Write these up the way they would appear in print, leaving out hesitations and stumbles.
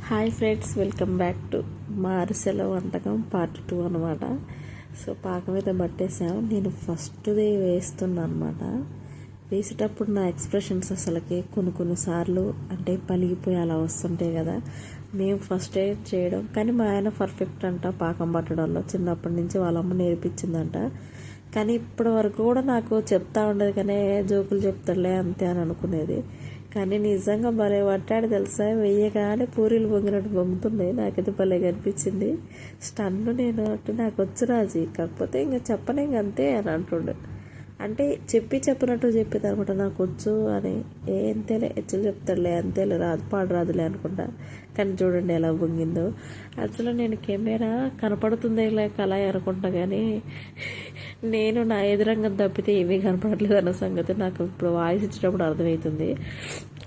Hi friends, welcome back to మా అరిసెల వంటకం part 2 అనమాట. సో పాకం అయితే పట్టేసాం. నేను ఫస్ట్ది వేస్తున్నా అనమాట. వేసేటప్పుడు నా ఎక్స్ప్రెషన్స్ అసలుకి కొన్నిసార్లు అంటే పలిగిపోయి అలా వస్తుంటాయి కదా. మేము ఫస్ట్ చేయడం, కానీ మా ఆయన పర్ఫెక్ట్ అంట పాకం పట్టడంలో. చిన్నప్పటి నుంచి వాళ్ళ అమ్మ నేర్పించిందంట. కానీ ఇప్పటి వరకు కూడా నాకు చెప్తా ఉండేది, కానీ జోకులు చెప్తాడులే అంతే అని అనుకునేది. కానీ నిజంగా భలే పట్టాడు తెలుసా. వెయ్యగానే పూరీలు పొంగినట్టు పొంగుతున్నాయి. నాకైతే భలే కనిపించింది. స్టన్ను నేను అంటే నాకు వచ్చు రాజీ, కాకపోతే ఇంకా చెప్పనే ఇంక అంతే అని అంటుండే. అంటే చెప్పినట్టు చెప్పేది అనమాట నాకు వచ్చు అని. అంతేలే హెచ్చులు చెప్తాడులే, అంతేలే రాదు పాడు రాదులే అనుకుంటా. కానీ చూడండి ఎలా పొంగిందో. అసలు నేను కెమెరా కనపడుతుంది ఇలా కళ అనుకుంటా, కానీ నేను నా ఎదురంగం తప్పితే ఏమీ కనపడట్లేదు అన్న సంగతి నాకు ఇప్పుడు వాయిస్ ఇచ్చేటప్పుడు అర్థమవుతుంది.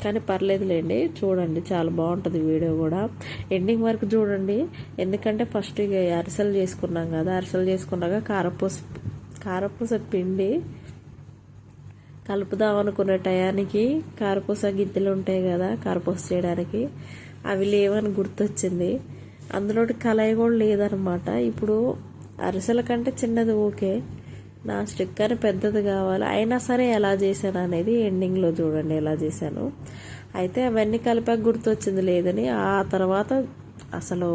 కానీ పర్లేదులేండి, చూడండి చాలా బాగుంటుంది వీడియో కూడా. ఎండింగ్ వరకు చూడండి. ఎందుకంటే ఫస్ట్ ఇక అరిసెలు చేసుకున్నాం కదా, అరిసెలు చేసుకున్నాక కారపూస పిండి కలుపుదాం అనుకునే టయానికి కారపూస గిద్దెలు ఉంటాయి కదా కారపూస చేయడానికి, అవి లేవని గుర్తొచ్చింది. అందులో కళాయి కూడా లేదనమాట. ఇప్పుడు అరిసెల కంటే చిన్నది ఓకే, నా స్టిక్ అని పెద్దది కావాలి. అయినా సరే ఎలా చేశాను అనేది ఎండింగ్లో చూడండి ఎలా చేశాను. అయితే అవన్నీ కలిపాక గుర్తొచ్చింది లేదని. ఆ తర్వాత అసలు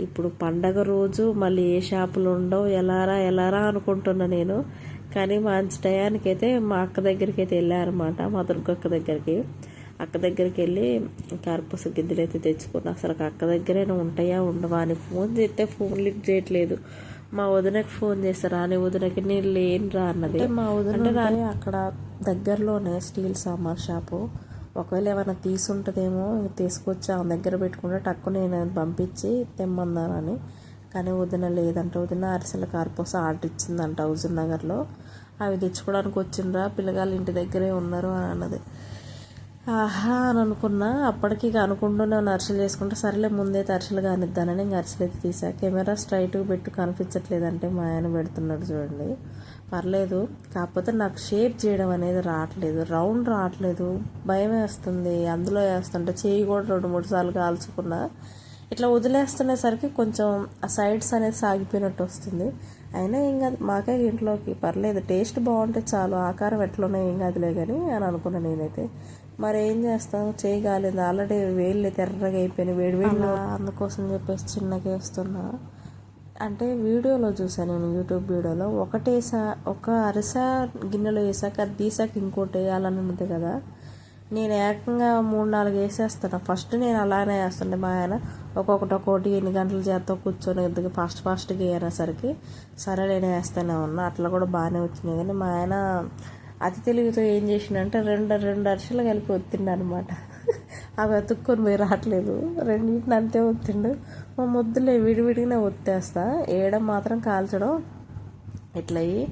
ఇప్పుడు పండగ రోజు మళ్ళీ ఏ షాపులు ఉండవు, ఎలారా అనుకుంటున్నా నేను. కానీ మంచి టయానికైతే మా అక్క దగ్గరికి అయితే వెళ్ళారనమాట, మా దుర్గక్క దగ్గరికి. అక్క దగ్గరికి వెళ్ళి కార్పూస గిద్దెలు అయితే తెచ్చుకున్నా. అసలు అక్క దగ్గరైనా ఉంటాయా ఉండవా అని ఫోన్ చేస్తే ఫోన్ లిఫ్ట్ చేయట్లేదు. మా వదినకి ఫోన్ చేస్తారు, రాని వదినకి నేను లేనురా అన్నది. మా వదిన అంటే రాని అక్కడ దగ్గరలోనే స్టీల్ సామాన్ షాపు. ఒకవేళ ఏమైనా తీసుంటుందేమో తీసుకొచ్చి ఆమె దగ్గర పెట్టుకుంటే టక్కు నేను పంపించి తెమ్మన్నానని. కానీ వదిన లేదంట. వదిన అరిసెల కార్పూస ఆర్డర్ ఇచ్చిందంట హుజూర్ నగర్లో. అవి తెచ్చుకోవడానికి వచ్చిండ్రా, పిల్లగాళ్ళు ఇంటి దగ్గరే ఉన్నారు అని అన్నది. ఆహా అని అనుకున్నా. అప్పటికి ఇక అనుకుంటూనే అరిసెలు చేసుకుంటే సరేలే ముందైతే అరిసెలు కానిద్దానని ఇంక అరిసెలు అయితే తీసా. కెమెరా స్ట్రైట్గా పెట్టి కనిపించట్లేదంటే మా ఆయన పెడుతున్నాడు చూడండి. పర్లేదు, కాకపోతే నాకు షేప్ చేయడం అనేది రావట్లేదు, రౌండ్ రావట్లేదు, భయం వేస్తుంది. అందులో వేస్తుంటే చేయి కూడా 2-3 సార్లు కాల్చుకున్నా. ఇట్లా వదిలేస్తునేసరికి కొంచెం ఆ సైడ్స్ అనేది సాగిపోయినట్టు వస్తుంది. అయినా ఇంకా మాకే ఇంట్లోకి పర్లేదు, టేస్ట్ బాగుంటే చాలు, ఆకారం ఎట్లనే ఏం కాదులే కానీ అని అనుకున్నాను నేనైతే. మరి ఏం చేస్తాం, చేయగాలేదు. ఆల్రెడీ వేళ్ళు తెర్రగా అయిపోయినాయి వేడివేళ్ళు. అందుకోసం చెప్పేసి చిన్నగా వేస్తున్నా. అంటే వీడియోలో చూసాను నేను, యూట్యూబ్ వీడియోలో ఒక అరిస గిన్నెలో వేసాక అది తీసాక ఇంకోటి వేయాలని ఉంది కదా. నేను ఏకంగా 3-4 వేసేస్తాను. ఫస్ట్ నేను అలానే వేస్తుండే. మా ఆయన ఒక్కొక్కటి ఎన్ని గంటల చేత్తో కూర్చొని ఎందుకు ఫాస్ట్గా వేయనేసరికి సరే నేను వేస్తూనే ఉన్నా. అట్లా కూడా బాగానే వచ్చినాయి. కానీ మా ఆయన అతి తెలివితో ఏం చేసిండంటే రెండు అరిసెలు కలిపి ఒత్తిండు అనమాట. అవి అతుక్కొని పోయి రావట్లేదు, రెండింటిని అంతే ఒత్తిండు. మా ముద్దులే విడివిడిగానే ఒత్తేస్తా, వేయడం మాత్రం కాల్చడం ఇట్లా అయ్యి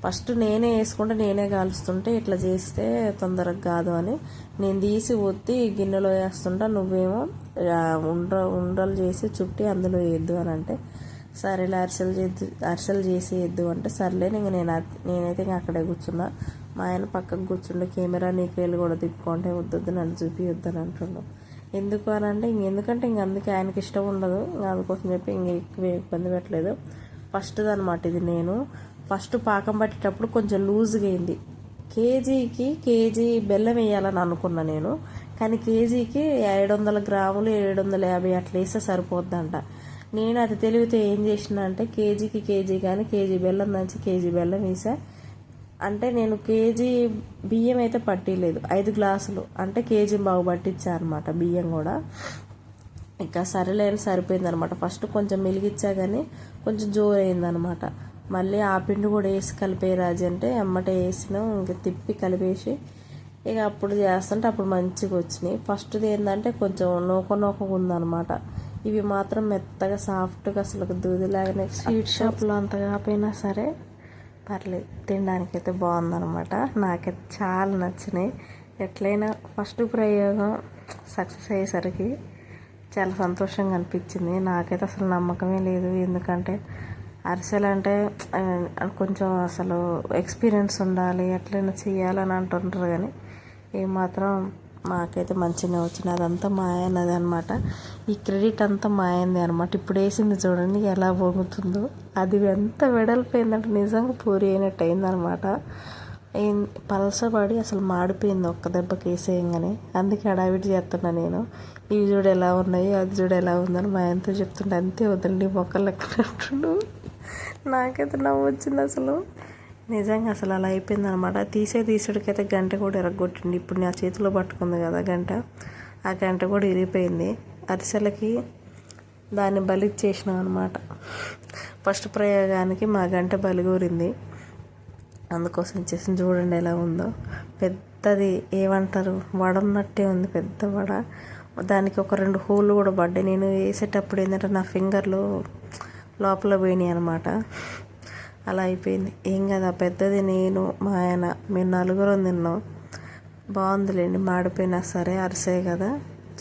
ఫస్ట్ నేనే వేసుకుంటే నేనే కాలుస్తుంటే ఇట్లా చేస్తే తొందరగా కాదు అని నేను తీసి ఒత్తి గిన్నెలో వేస్తుంటా. నువ్వేమో ఉండలు చేసి చుట్టి అందులో వేయద్దు అని అంటే సరేలే అరిసెలు చేసి వేద్దు అంటే సర్లే ఇంక నేనైతే ఇంక అక్కడే కూర్చున్నా. మా ఆయన పక్కకు కూర్చుండే కెమెరా నీకు వెళ్ళి కూడా తిప్పుకుంటే వద్దు నన్ను చూపివద్దని అంటున్నాం. ఎందుకు అని అంటే ఎందుకంటే అందుకే ఆయనకి ఇష్టం ఉండదు, అందుకోసం చెప్పి ఎక్కువ ఇబ్బంది పెట్టలేదు. ఫస్ట్ది అనమాట ఇది. నేను ఫస్ట్ పాకం పట్టేటప్పుడు కొంచెం లూజ్గా అయింది. కేజీ బెల్లం వేయాలని అనుకున్నా నేను, కానీ కేజీకి 700 గ్రాములు 750 అట్లా వేస్తే సరిపోద్దంట. నేను అది తెలివితే ఏం చేసిన అంటే కేజీ కానీ కేజీ బెల్లం దంచి కేజీ బెల్లం వేసా. అంటే నేను కేజీ బియ్యం అయితే పట్టిలేదు, 5 గ్లాసులు అంటే కేజీ బాగు పట్టించా అనమాట బియ్యం కూడా. ఇంకా సరేలేని సరిపోయింది అనమాట. ఫస్ట్ కొంచెం మెలిగిచ్చా కానీ కొంచెం జోరు అయిందనమాట. మళ్ళీ ఆ పిండి కూడా వేసి కలిపే రాజు అంటే ఎమ్మటే వేసినాం. ఇంక తిప్పి కలిపేసి ఇక అప్పుడు చేస్తుంటే అప్పుడు మంచిగా వచ్చినాయి. ఫస్ట్ది ఏంటంటే కొంచెం నూకగా ఉందనమాట. ఇవి మాత్రం మెత్తగా సాఫ్ట్గా అసలు దూదిలాగానే. స్వీట్ షాప్లో అంత కాకపోయినా సరే పర్లేదు, తినడానికైతే బాగుందనమాట. నాకైతే చాలా నచ్చినాయి. ఎట్లయినా ఫస్ట్ ప్రయోగం సక్సెస్ అయ్యేసరికి చాలా సంతోషంగా అనిపించింది. నాకైతే అసలు నమ్మకమే లేదు, ఎందుకంటే అరిసెలు అంటే కొంచెం అసలు ఎక్స్పీరియన్స్ ఉండాలి, ఎట్లయినా చేయాలని అంటుంటారు. కానీ ఏమాత్రం మాకైతే మంచిగా వచ్చింది. అదంతా మా ఆయనది అనమాట. ఈ క్రెడిట్ అంతా మా అయింది అనమాట. ఇప్పుడు వేసింది చూడండి ఎలా పొంగుతుందో. అది ఎంత వెడల్పోయిందంటే నిజంగా పూరి అయినట్టు అయిందనమాట. పలసపడి అసలు మాడిపోయింది ఒక్క దెబ్బకి వేసేయంగానే. అందుకే హడావిడి చేస్తున్నా నేను. ఇవి చూడు ఎలా ఉన్నాయి, అది చూడు ఎలా ఉందని మా ఆయనతో చెప్తుంటే అంతే వదిలి మొక్కలు ఎక్కడంటుండు. నాకైతే నవ్వు వచ్చింది అసలు. నిజంగా అసలు అలా అయిపోయింది అనమాట. తీసుడికైతే గంట కూడా ఎరగొట్టింది. ఇప్పుడు నా చేతిలో పట్టుకుంది కదా గంట, ఆ గంట కూడా ఇరిగిపోయింది. అరిసెలకి దాన్ని బలిచ్చేసినాం అనమాట. ఫస్ట్ ప్రయోగానికి మా గంట బలిగూరింది. అందుకోసం చేసి చూడండి ఎలా ఉందో. పెద్దది ఏమంటారు వడ ఉన్నట్టే ఉంది, పెద్ద వడ. దానికి ఒక 2 హోళ్ళు కూడా పడ్డాయి. నేను వేసేటప్పుడు ఏంటంటే నా ఫింగర్లు లోపల పోయినాయి అనమాట. అలా అయిపోయింది. ఏం కదా పెద్దది నేను మా ఆయన మేము 4 తిన్నాం. బాగుందిలేండి, మాడిపోయినా సరే అరిసే కదా,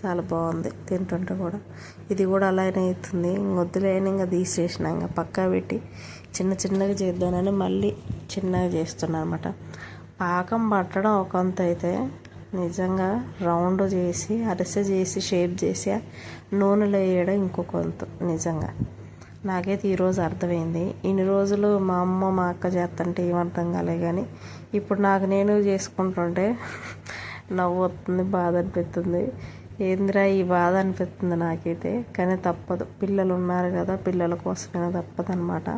చాలా బాగుంది తింటుంటే కూడా. ఇది కూడా అలానే అవుతుంది. వద్దులేని ఇంకా తీసేసిన, ఇంకా పక్కా పెట్టి చిన్నగా చేద్దామని మళ్ళీ చిన్నగా చేస్తున్నాను అనమాట. పాకం పట్టడం ఒకంత అయితే నిజంగా రౌండ్ చేసి అరిసె చేసి షేప్ చేసి నూనెలో వేయడం ఇంకొక వంతు. నిజంగా నాకైతే ఈరోజు అర్థమైంది. ఇన్ని రోజులు మా అమ్మ మా అక్క చేస్తుంటే ఏమర్థం కాలే, కానీ ఇప్పుడు నాకు నేను చేసుకుంటుంటే నవ్వు వస్తుంది, బాధ అనిపిస్తుంది. ఏందిరా ఈ బాధ అనిపిస్తుంది నాకైతే. కానీ తప్పదు, పిల్లలు ఉన్నారు కదా, పిల్లల కోసమైనా తప్పదు అనమాట.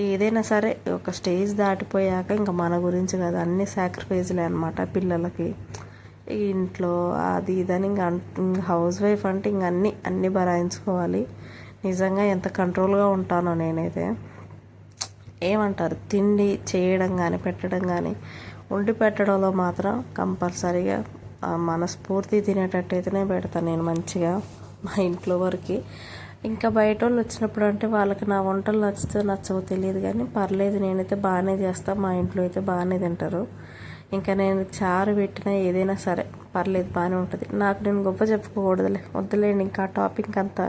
ఏదైనా సరే ఒక స్టేజ్ దాటిపోయాక ఇంకా మన గురించి కదా, అన్ని సాక్రిఫైజ్లే అనమాట. పిల్లలకి ఇంట్లో అది ఇదని ఇంకా హౌస్ వైఫ్ అంటే ఇంక అన్నీ భరాయించుకోవాలి. నిజంగా ఎంత కంట్రోల్గా ఉంటానో నేనైతే. ఏమంటారు తిండి చేయడం కానీ పెట్టడం కానీ, వండి పెట్టడంలో మాత్రం కంపల్సరీగా మనస్ఫూర్తి తినేటట్టయితేనే పెడతాను నేను మంచిగా మా ఇంట్లో వరకు. ఇంకా బయట వాళ్ళు వచ్చినప్పుడు అంటే వాళ్ళకి నా వంటలు నచ్చితే నచ్చవో తెలియదు, కానీ పర్లేదు నేనైతే బాగానే చేస్తాను. మా ఇంట్లో అయితే బాగానే తింటారు. ఇంకా నేను చారు పెట్టినా ఏదైనా సరే పర్లేదు, బాగానే ఉంటుంది. నాకు నేను గొప్ప చెప్పుకోకూడదులే, వద్దులేండి ఇంకా ఆ టాపిక్ అంతా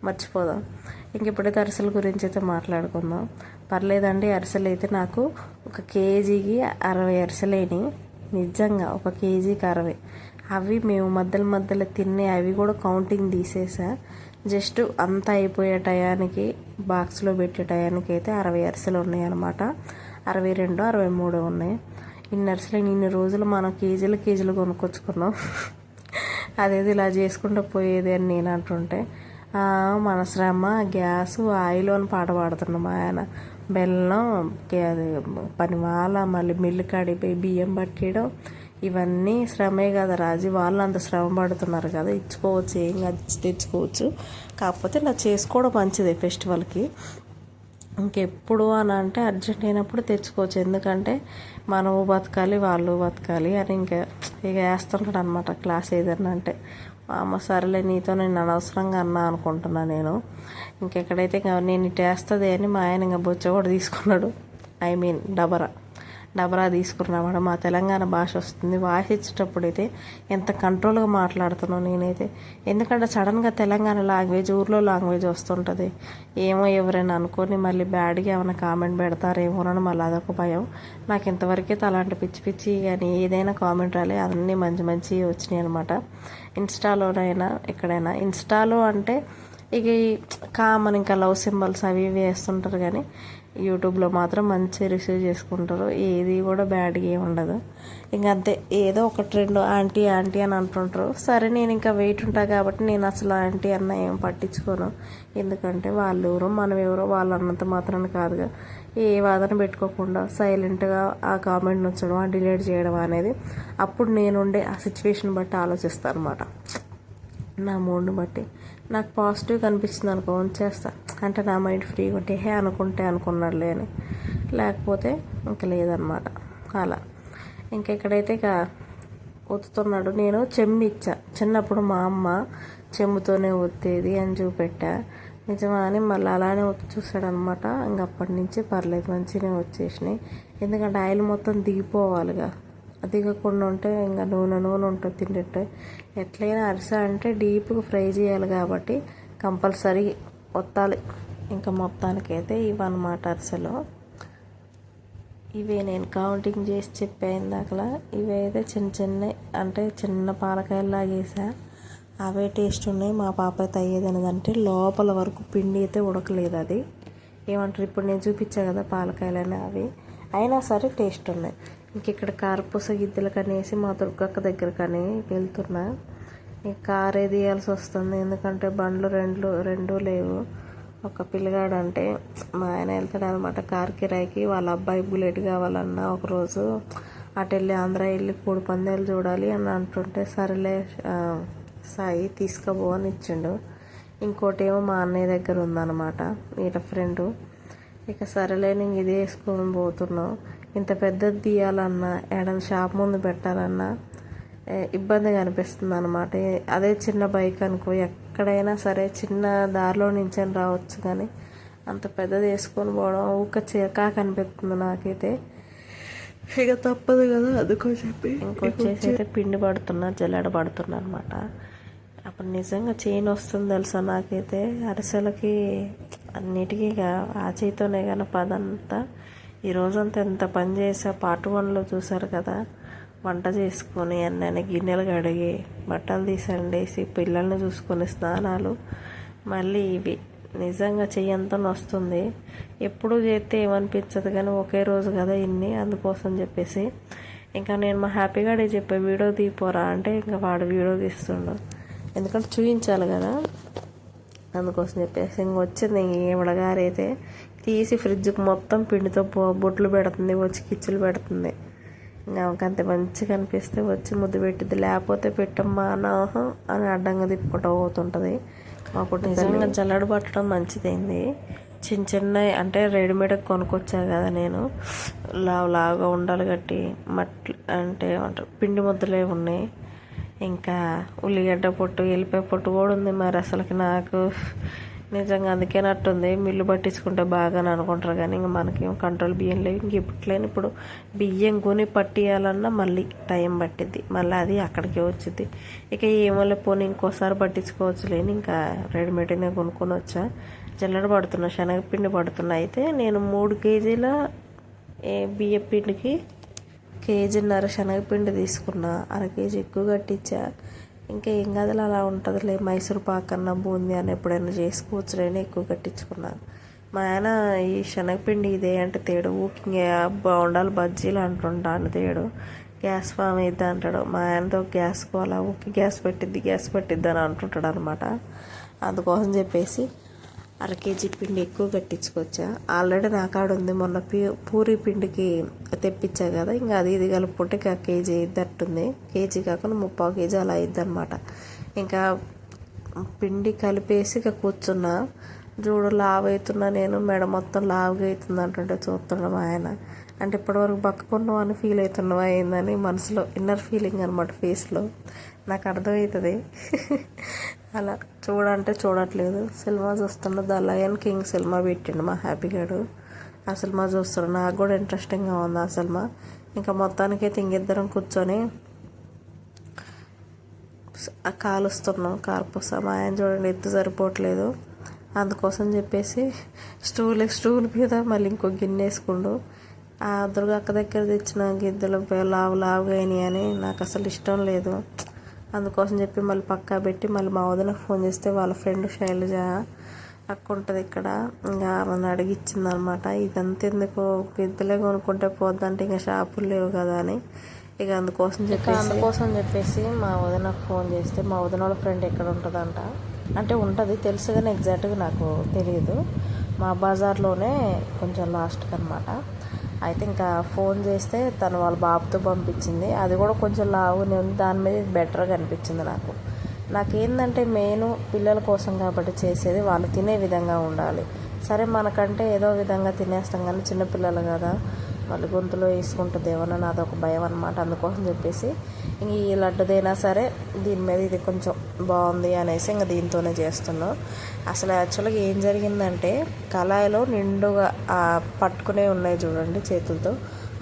మర్చిపోదాం. ఇంక ఇప్పుడైతే అరిసెల గురించి అయితే మాట్లాడుకుందాం. పర్లేదండి, అరిసెలు అయితే నాకు 1 కేజీకి 60 అరిసెలేని. నిజంగా 1 కేజీకి 60. అవి మేము మధ్యలో తినే అవి కూడా కౌంటింగ్ తీసేసా. జస్ట్ అంతా అయిపోయే టయానికి బాక్స్లో పెట్టే టయానికి అయితే 60 అరిసెలు ఉన్నాయి అనమాట. 62, 63 ఉన్నాయి. ఇన్ని అరిసెలు ఇన్ని రోజులు మనం కేజీలు కొనుక్కొచ్చుకున్నాం. అదేది ఇలా చేసుకుంటూ పోయేది అని నేను అంటుంటే మన శ్రమ గ్యాసు ఆయిల్ అని పాట పాడుతున్నాం. ఆయన బెల్లం అది పనిమాల, మళ్ళీ మిల్లు కాడిపోయి బియ్యం పట్టేయడం, ఇవన్నీ శ్రమే కదా రాజు. వాళ్ళు అంత శ్రమ పడుతున్నారు కదా, ఇచ్చుకోవచ్చు, ఏం కాదు తెచ్చుకోవచ్చు. కాకపోతే ఇలా చేసుకోవడం మంచిదే ఫెస్టివల్కి. ఇంకెప్పుడు అని అంటే అర్జెంట్ అయినప్పుడు తెచ్చుకోవచ్చు. ఎందుకంటే మనము బతకాలి, వాళ్ళు బతకాలి అని ఇంకా వేస్తుంటాడు అనమాట క్లాస్ ఏదన్నా అంటే. అమ్మ సరేలే నీతో నేను అనవసరంగా అన్నా అనుకుంటున్నా నేను. ఇంకెక్కడైతే నేను ఇటు వేస్తుంది అని మా ఆయన ఇంకా బొచ్చ కూడా తీసుకున్నాడు. ఐ మీన్ డబరా తీసుకున్నామాట. మా తెలంగాణ భాష వస్తుంది. వాయిస్ ఇచ్చేటప్పుడు అయితే ఎంత కంట్రోల్గా మాట్లాడుతున్నాను నేనైతే. ఎందుకంటే సడన్గా తెలంగాణ లాంగ్వేజ్ ఊర్లో లాంగ్వేజ్ వస్తుంటుంది. ఏమో ఎవరైనా అనుకొని మళ్ళీ బ్యాడ్గా ఏమైనా కామెంట్ పెడతారేమోనని మళ్ళీ అదొక భయం. నాకు ఇంతవరకైతే అలాంటి పిచ్చి కానీ ఏదైనా కామెంట్ రాలే, అన్నీ మంచి వచ్చినాయి అనమాట. ఇన్స్టాలోనైనా ఎక్కడైనా. ఇన్స్టాలో అంటే ఇక కామన్ ఇంకా లవ్ సింబల్స్ అవి ఇవి వేస్తుంటారు, కానీ యూట్యూబ్లో మాత్రం మంచి రిసీవ్ చేసుకుంటారు. ఏది కూడా బ్యాడ్గా ఏమి ఉండదు. ఇంక అంతే, ఏదో ఒక ట్రెండ్ ఆంటీ అని అంటుంటారు. సరే నేను ఇంకా వెయిట్ ఉంటా కాబట్టి నేను అసలు ఆంటీ అన్న ఏం పట్టించుకోను. ఎందుకంటే వాళ్ళు ఎవరో మనం ఎవరో వాళ్ళు అన్నంత మాత్రాన్ని కాదుగా. ఏ వాదన పెట్టుకోకుండా సైలెంట్గా ఆ కామెంట్ నచ్చడం, ఆ డిలీట్ చేయడం అనేది అప్పుడు నేనుండే ఆ సిచ్యువేషన్ బట్టి ఆలోచిస్తాను అనమాట. నా మూడ్ని బట్టి నాకు పాజిటివ్ కనిపిస్తుంది అనుకో ఉంచేస్తా. అంటే నా మైండ్ ఫ్రీగా ఉంటే అనుకున్నాడులే అని, లేకపోతే ఇంకా లేదనమాట. అలా ఇంకెక్కడైతే ఇక ఒత్తుతున్నాడు. నేను చెంబు ఇచ్చా చిన్నప్పుడు, మా అమ్మ చెంబుతోనే ఒత్తేది అని చూపెట్టా. నిజమా అని మళ్ళీ అలానే ఒత్తి చూసాడనమాట. ఇంక అప్పటి నుంచి పర్లేదు మంచిగానే వచ్చేసినాయి. ఎందుకంటే ఆయిల్ మొత్తం దిగిపోవాలిగా, దిగకుండా ఉంటే ఇంకా నూనె ఉంటుంది తింటే. ఎట్లయినా అరిసె అంటే డీప్గా ఫ్రై చేయాలి కాబట్టి కంపల్సరీ ఒత్తాలి. ఇంకా మొత్తానికైతే ఇవన్నమాట అరిసెలు. ఇవే నేను కౌంటింగ్ చేసి చెప్పాను ఇందాకలా. ఇవైతే చిన్న అంటే చిన్న పాలకాయలాగా వేసా. అవే టేస్ట్ ఉన్నాయి. మా పాప అయితే అయ్యేది అనేదంటే లోపల వరకు పిండి అయితే ఉడకలేదు. అది ఏమంటారు, ఇప్పుడు నేను చూపించా కదా పాలకాయలని, అవి అయినా సరే టేస్ట్ ఉన్నాయి. ఇంక ఇక్కడ కారపూస గిద్దెలు కనేసి మా దుర్గక్క దగ్గర కానీ వెళ్తున్నా. కారే తీయాల్సి వస్తుంది, ఎందుకంటే బండ్లు రెండు లేవు. ఒక పిల్లగాడు అంటే మా ఆయన వెళ్తాడు అనమాట కార్ కిరాయికి. వాళ్ళ అబ్బాయి బుల్లెట్ కావాలన్నా ఒకరోజు అటు వెళ్ళి ఆంధ్ర వెళ్ళి 3 పందాలు చూడాలి అని అంటుంటే, సరేలే సాయి తీసుకోబో అని ఇచ్చిండు. ఇంకోటి ఏమో మా అన్నయ్య దగ్గర ఉందన్నమాట వీళ్ళ ఫ్రెండు. ఇక సరేలే నేను ఇది వేసుకొని పోతున్నాం. ఇంత పెద్దది తీయాలన్నా ఏడన్నా షాప్ ముందు పెట్టాలన్నా ఇబ్బందిగా అనిపిస్తుంది అనమాట. అదే చిన్న బైక్ అనుకో ఎక్కడైనా సరే చిన్న దారిలో నుంచి రావచ్చు, కానీ అంత పెద్దది వేసుకొని పోవడం ఊక చిరకాకు అనిపిస్తుంది నాకైతే. ఇక తప్పదు కదా, అందుకని చెప్పి ఇంకొచ్చేసి అయితే పిండి పడుతున్నా, జల్లెడ పడుతున్నా అనమాట. అప్పుడు నిజంగా చైన్ వస్తుంది తెలుసా నాకైతే. అరిసెలకి అన్నిటికీ ఆ చేతితోనే కానీ పదంతా. ఈరోజంతా ఎంత పని చేసా, పార్ట్ 1లో చూసారు కదా. వంట చేసుకొని అన్నీ గిన్నెలు కడిగి బట్టలు తీసండేసి పిల్లల్ని చూసుకొని స్నానాలు, మళ్ళీ ఇవి నిజంగా చెయ్యంతా వస్తుంది. ఎప్పుడు చేస్తే ఏమనిపించదు, కానీ ఒకే రోజు కదా ఇన్ని, అందుకోసం చెప్పేసి ఇంకా నేను మా హ్యాపీగాడే చెప్పే వీడియో తీపోరా అంటే ఇంకా వాడు వీడియో తీస్తుండు, ఎందుకంటే చూపించాలి కదా, అందుకోసం చెప్పేసి ఇంక వచ్చింది. ఈవిడగారైతే తీసి ఫ్రిడ్జ్కి మొత్తం పిండితో బొట్లు పెడుతుంది, వచ్చి కిచ్చులు పెడుతుంది. ఇంకంత మంచిగా అనిపిస్తే వచ్చి ముద్దు పెట్టిద్ది, లేకపోతే పెట్టమ్మా అనాహం అని అడ్డంగా తిప్పుకుంటూ పోతుంటుంది. మాకు నిజంగా జల్లెడ పట్టడం మంచిదైంది. చిన్న అంటే రెడీమేడ్గా కొనుక్కొచ్చా కదా నేను, లావుగా ఉండాలి కట్టి మట్టి అంటే ఏమంటారు పిండి ముద్దలే ఉన్నాయి. ఇంకా ఉల్లిగడ్డ పొట్టు, ఎల్లిపాయ పొట్టు కూడా ఉంది. మరి అసలుకి నాకు నిజంగా అందుకేనట్టుంది, మిల్లు పట్టించుకుంటే బాగా అని అనుకుంటారు, కానీ ఇంకా మనకేం కంట్రోల్ బియ్యం లేవు. ఇంక ఇప్పట్లేని ఇప్పుడు బియ్యం కొని పట్టియాలన్నా మళ్ళీ టైం పట్టిద్ది, మళ్ళీ అది అక్కడికే వచ్చింది. ఇక ఏమో పోనీ ఇంకోసారి పట్టించుకోవచ్చు లేని ఇంకా రెడీమేడ్నే కొనుక్కొని వచ్చా. జల్లెడ పడుతున్నా, శనగపిండి పడుతున్నా. అయితే నేను 3 కేజీల బియ్య పిండికి 1.5 కేజీ శనగపిండి తీసుకున్నా, 1/2 కేజీ ఎక్కువ కట్టించా. ఇంకా ఏం గదిలో అలా ఉంటుందిలే, మైసూర్ పాక్ అన్న బూందీ అని ఎప్పుడైనా చేసుకోవచ్చు లేని ఎక్కువ కట్టించుకున్నాను. మా ఆయన ఈ శనగపిండి ఇదే అంటే తేడు, ఊకింగ్ బొండాలు బజ్జీలు అంటుంటాను తేడు, గ్యాస్ ఫామ్ అయిద్ది అంటాడు. మా ఆయనతో గ్యాస్కు అలా ఊకి గ్యాస్ పెట్టిద్ది అని అంటుంటాడు అనమాట. అందుకోసం చెప్పేసి 1/2 కేజీ పిండి ఎక్కువ కట్టించుకొచ్చా. ఆల్రెడీ నా కాడ ఉంది, మొన్న పూరి పిండికి తెప్పించా కదా, ఇంకా అది ఇది కలుపుకుంటే 1 కేజీ ఇద్దట్టుంది. కేజీ కాకుండా 3/4 కేజీ అలా అయిద్ది అనమాట. ఇంకా పిండి కలిపేసి ఇక కూర్చున్నా. చూడు లావు అవుతున్నా నేను, మెడ మొత్తం లావుగా అవుతుంది అంటుంటే చూస్తున్నాం ఆయన. అంటే ఇప్పటివరకు బక్కకున్నావు అని ఫీల్ అవుతున్నావు అయిందని మనసులో ఇన్నర్ ఫీలింగ్ అనమాట, ఫేస్లో నాకు అర్థమవుతుంది. అలా చూడంటే చూడట్లేదు, సినిమా చూస్తున్నా. ద లయన్ కింగ్ సినిమా పెట్టిండు మా హ్యాపీగాడు. ఆ సినిమా చూస్తున్నాడు, నాకు కూడా ఇంట్రెస్టింగ్గా ఉంది ఆ సినిమా. ఇంకా మొత్తానికైతే ఇంకిద్దరం కూర్చొని కాలుస్తున్నాం కారపూస. మా ఆయన చూడండి ఎత్తు సరిపోవట్లేదు, అందుకోసం చెప్పేసి స్టూల్ మీద మళ్ళీ ఇంకో గిన్నె వేసుకుండు. ఆ దుర్గక్క దగ్గర తెచ్చిన గిద్దెలు లావుగా అయినాయి అని నాకు అసలు ఇష్టం లేదు. అందుకోసం చెప్పి మళ్ళీ పక్కా పెట్టి మళ్ళీ మా వదినకు ఫోన్ చేస్తే వాళ్ళ ఫ్రెండ్ శైలజ అక్క ఉంటుంది ఇక్కడ, ఇంకా ఆమెను అడిగిచ్చింది అనమాట. ఇదంతా ఎందుకు గిద్దెలే కొనుక్కుంటే పోద్దంటే ఇంకా షాపులు లేవు కదా అని, ఇక అందుకోసం చెప్పేసి మా వదినకు ఫోన్ చేస్తే మా వదిన వాళ్ళ ఫ్రెండ్ ఎక్కడ ఉంటుందంట అంటే ఉంటుంది తెలుసు, కానీ ఎగ్జాక్ట్గా నాకు తెలియదు. మా బజార్లోనే కొంచెం లాస్ట్కి అనమాట. అయితే ఇంకా ఫోన్ చేస్తే తను వాళ్ళ బాబుతో పంపించింది. అది కూడా కొంచెం లావునే ఉంది, దాని మీద బెటర్గా అనిపించింది నాకు. నాకేందంటే మెయిన్ పిల్లల కోసం కాబట్టి చేసేది వాళ్ళు తినే విధంగా ఉండాలి. సరే మనకంటే ఏదో విధంగా తినేస్తాం, కానీ చిన్నపిల్లలు కదా మళ్ళీ గొంతులో వేసుకుంటుంది ఏమన్నా, నాదొక భయం అనమాట. అందుకోసం చెప్పేసి ఇంక ఈ లడ్డుదైనా సరే దీని మీద ఇది కొంచెం బాగుంది అనేసి ఇంకా దీంతోనే చేస్తున్నాం. అసలు యాక్చువల్గా ఏం జరిగిందంటే కళాయిలో నిండుగా పట్టుకునే ఉన్నాయి చూడండి చేతులతో,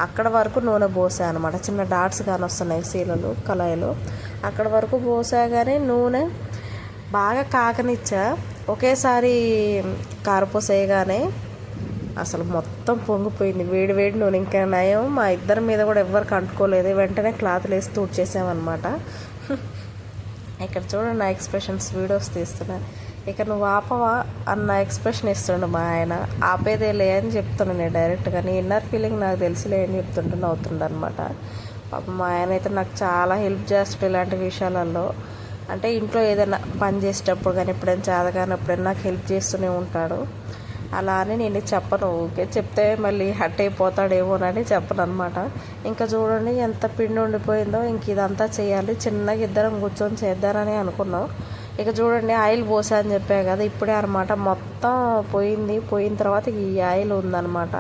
అక్కడ వరకు నూనె పోసా అనమాట. చిన్న డాట్స్ కానీ వస్తున్నాయి సీలలు కళాయిలో, అక్కడ వరకు పోసా. కానీ నూనె బాగా కాకనిచ్చా, ఒకేసారి కారపూసేయగానే అసలు మొత్తం పొంగిపోయింది వేడి వేడి నూనె. ఇంకా నయం మా ఇద్దరి మీద కూడా ఎవరికి అంటుకోలేదు, వెంటనే క్లాత్లు వేసి తుడిచేసామన్నమాట. ఇక్కడ చూడండి నా ఎక్స్ప్రెషన్స్ వీడియోస్ తీస్తున్నా. ఇక నువ్వు ఆపవా అన్న ఎక్స్ప్రెషన్ ఇస్తుండు మా ఆయన. ఆపేదేలే అని చెప్తున్నాను నేను డైరెక్ట్గా. నీ ఇన్నర్ ఫీలింగ్ నాకు తెలిసిలే అని చెప్తుంటే నవ్వుతుండ అనమాట. పాపం మా ఆయన అయితే నాకు చాలా హెల్ప్ చేస్తాడు ఇలాంటి విషయాలలో. అంటే ఇంట్లో ఏదైనా పని చేసేటప్పుడు కానీ ఎప్పుడైనా చేతగానప్పుడైనా నాకు హెల్ప్ చేస్తూనే ఉంటాడు. అలా అని నేను చెప్పను, ఓకే చెప్తే మళ్ళీ హట్ అయిపోతాడేమోనని చెప్పను అనమాట. ఇంకా చూడండి ఎంత పిండి ఉండిపోయిందో. ఇంక ఇదంతా చేయాలి, చిన్నగా ఇద్దరం కూర్చొని చేద్దారని అనుకున్నాం. ఇక చూడండి ఆయిల్ పోసా అని చెప్పా కదా, ఇప్పుడే అనమాట మొత్తం పోయింది. పోయిన తర్వాత ఈ ఆయిల్ ఉందన్నమాట.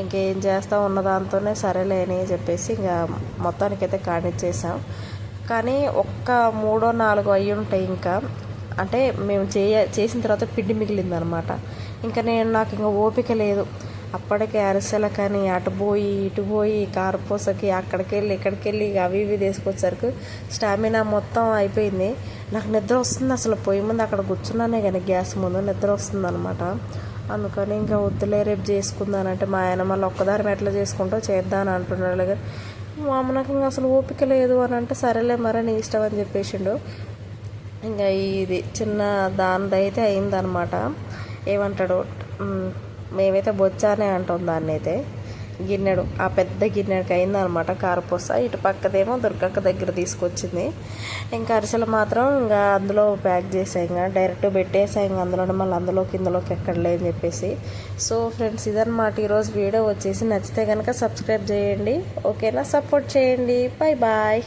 ఇంకేం చేస్తా ఉన్న దాంతోనే సరేలే అని చెప్పేసి ఇంకా మొత్తానికైతే కానిచ్చేసాం. కానీ ఒక్క 3-4 అయ్యి ఉంటాయి ఇంకా. అంటే మేము చేసిన తర్వాత పిండి మిగిలిందనమాట. ఇంకా నాకు ఇంకా ఓపిక లేదు. అప్పటికే అరిసెల కానీ అటు పోయి ఇటు పోయి కారపూసకి అక్కడికి వెళ్ళి ఇక్కడికి వెళ్ళి అవి ఇవి తీసుకొచ్చేసరికి స్టామినా మొత్తం అయిపోయింది. నాకు నిద్ర వస్తుంది అసలు. పొయ్యి ముందు అక్కడ కూర్చున్నానే కానీ గ్యాస్ ముందు నిద్ర వస్తుంది అనమాట. అందుకని ఇంకా వద్దులే రేపు చేసుకుందానంటే మా ఆయన మళ్ళీ ఒక్కదారి ఎట్లా చేసుకుంటూ చేద్దాని అంటున్నాడు. కానీ మా అమ్మ నాకు ఇంకా అసలు ఓపిక లేదు అని అంటే సరేలే మరి నీ ఇష్టం అని చెప్పేసిండు. ఇంకా ఇది చిన్న దానిది అయితే అయిందనమాట. ఏమంటాడు, మేమైతే బొచ్చానే అంటాం దాన్ని అయితే. గిన్నెడు ఆ పెద్ద గిన్నెడికి అయిందనమాట కారపూస. ఇటు పక్కదేమో దుర్గక్క దగ్గర తీసుకొచ్చింది. ఇంకా అరిసెలు మాత్రం ఇంకా అందులో ప్యాక్ చేసాయి, ఇంకా డైరెక్ట్ పెట్టేసాయి. ఇంకా అందులోనే మళ్ళీ అందులోకి ఇందులోకి ఎక్కడలే అని చెప్పేసి. సో ఫ్రెండ్స్ ఇదన్నమాట ఈరోజు వీడియో వచ్చేసి. నచ్చితే కనుక సబ్స్క్రైబ్ చేయండి, ఓకేనా? సపోర్ట్ చేయండి. Bye bye.